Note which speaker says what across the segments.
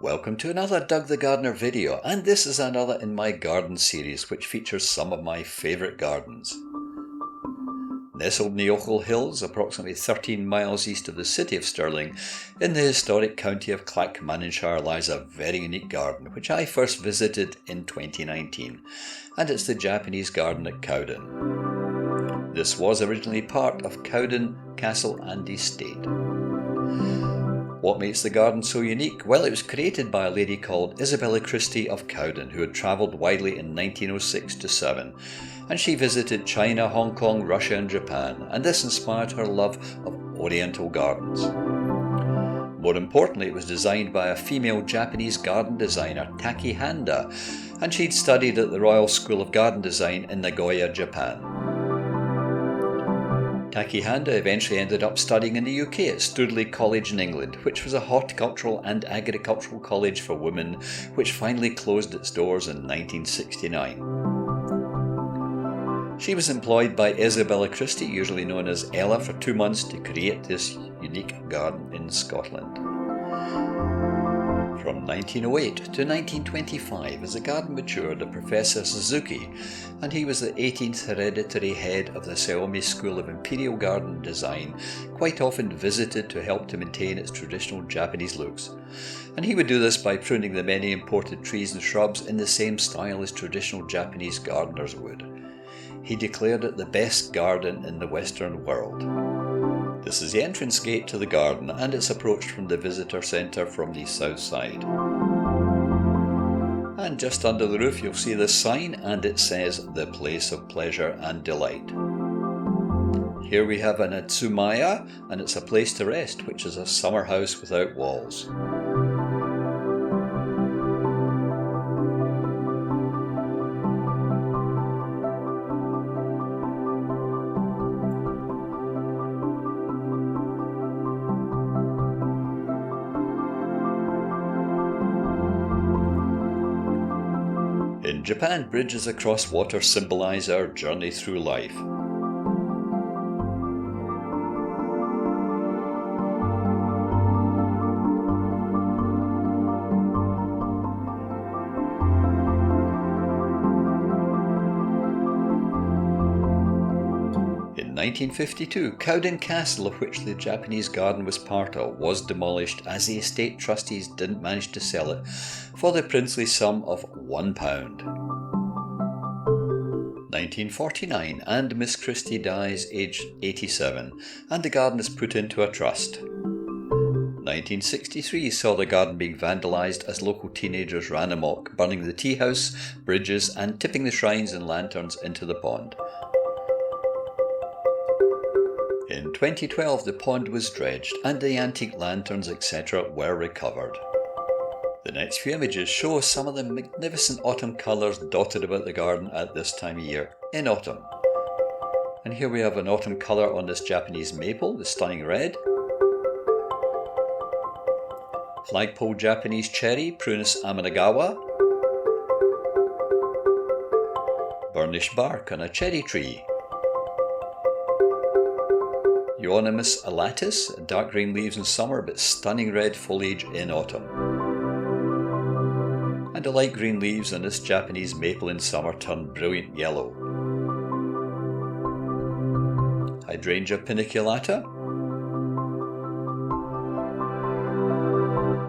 Speaker 1: Welcome to another Doug the Gardener video, and this is another in my garden series which features some of my favourite gardens. Nestled in the Ochil Hills, approximately 13 miles east of the city of Stirling, in the historic county of Clackmannanshire lies a very unique garden which I first visited in 2019, and it's the Japanese garden at Cowden. This was originally part of Cowden Castle and Estate. What makes the garden so unique? Well, it was created by a lady called Isabella Christie of Cowden, who had travelled widely in 1906-7, and she visited China, Hong Kong, Russia and Japan, and this inspired her love of Oriental gardens. More importantly, it was designed by a female Japanese garden designer, Taki Handa, and she'd studied at the Royal School of Garden Design in Nagoya, Japan. Taki Handa eventually ended up studying in the UK at Stirling College in England, which was a horticultural and agricultural college for women, which finally closed its doors in 1969. She was employed by Isabella Christie, usually known as Ella, for 2 months to create this unique garden in Scotland. From 1908 to 1925, as the garden matured, Professor Suzuki, and he was the 18th hereditary head of the Saomi School of Imperial Garden Design, quite often visited to help to maintain its traditional Japanese looks. And he would do this by pruning the many imported trees and shrubs in the same style as traditional Japanese gardeners would. He declared it the best garden in the Western world. This is the entrance gate to the garden, and it's approached from the visitor centre from the south side. And just under the roof you'll see this sign, and it says "The Place of Pleasure and Delight." Here we have an Atsumaya, and it's a place to rest, which is a summer house without walls. In Japan, bridges across water symbolise our journey through life. In 1952, Cowden Castle, of which the Japanese garden was part of, was demolished as the estate trustees didn't manage to sell it for the princely sum of £1. 1949, and Miss Christie dies aged 87, and the garden is put into a trust. 1963 saw the garden being vandalised as local teenagers ran amok, burning the tea house, bridges and tipping the shrines and lanterns into the pond. In 2012 the pond was dredged and the antique lanterns etc. were recovered. The next few images show some of the magnificent autumn colours dotted about the garden at this time of year, in autumn. And here we have an autumn colour on this Japanese maple, the stunning red. Flagpole Japanese cherry, Prunus Amanagawa. Burnished bark on a cherry tree. Euonymus alatus, dark green leaves in summer but stunning red foliage in autumn. And the light green leaves on this Japanese maple in summer turn brilliant yellow. Hydrangea paniculata.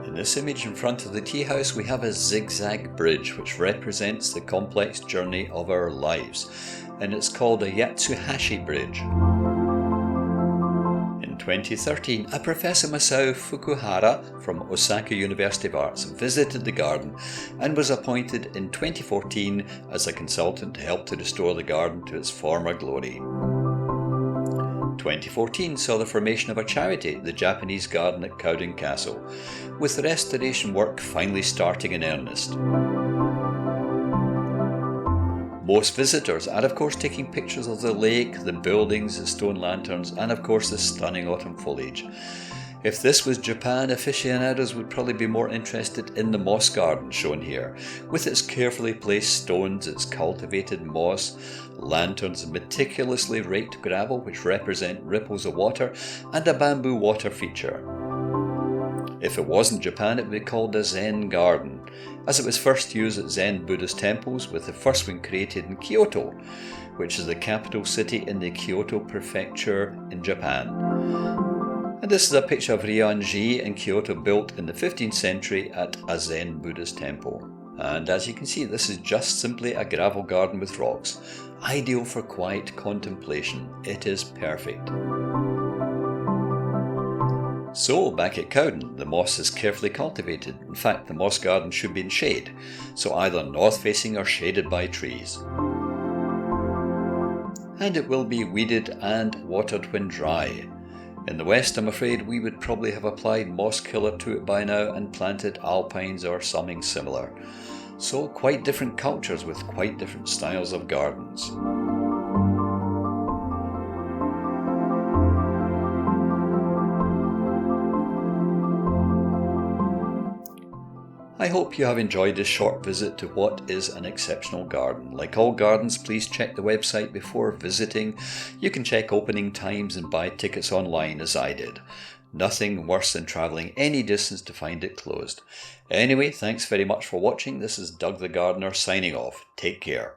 Speaker 1: In this image in front of the tea house we have a zigzag bridge which represents the complex journey of our lives, and it's called a Yatsuhashi Bridge. In 2013, a Professor Masao Fukuhara from Osaka University of Arts visited the garden and was appointed in 2014 as a consultant to help to restore the garden to its former glory. 2014 saw the formation of a charity, the Japanese Garden at Cowden Castle, with the restoration work finally starting in earnest. Most visitors are of course taking pictures of the lake, the buildings, the stone lanterns and of course the stunning autumn foliage. If this was Japan, aficionados would probably be more interested in the moss garden shown here, with its carefully placed stones, its cultivated moss, lanterns, meticulously raked gravel which represent ripples of water, and a bamboo water feature. If it wasn't Japan, it would be called a Zen garden, as it was first used at Zen Buddhist temples, with the first one created in Kyoto, which is the capital city in the Kyoto prefecture in Japan. And this is a picture of Ryoanji in Kyoto, built in the 15th century at a Zen Buddhist temple. And as you can see, this is just simply a gravel garden with rocks, ideal for quiet contemplation. It is perfect. So, back at Cowden, the moss is carefully cultivated. In fact, the moss garden should be in shade, so either north-facing or shaded by trees. And it will be weeded and watered when dry. In the west, I'm afraid we would probably have applied moss killer to it by now and planted alpines or something similar. So, quite different cultures with quite different styles of gardens. I hope you have enjoyed this short visit to what is an exceptional garden. Like all gardens, please check the website before visiting. You can check opening times and buy tickets online as I did. Nothing worse than travelling any distance to find it closed. Anyway, thanks very much for watching. This is Doug the Gardener signing off. Take care.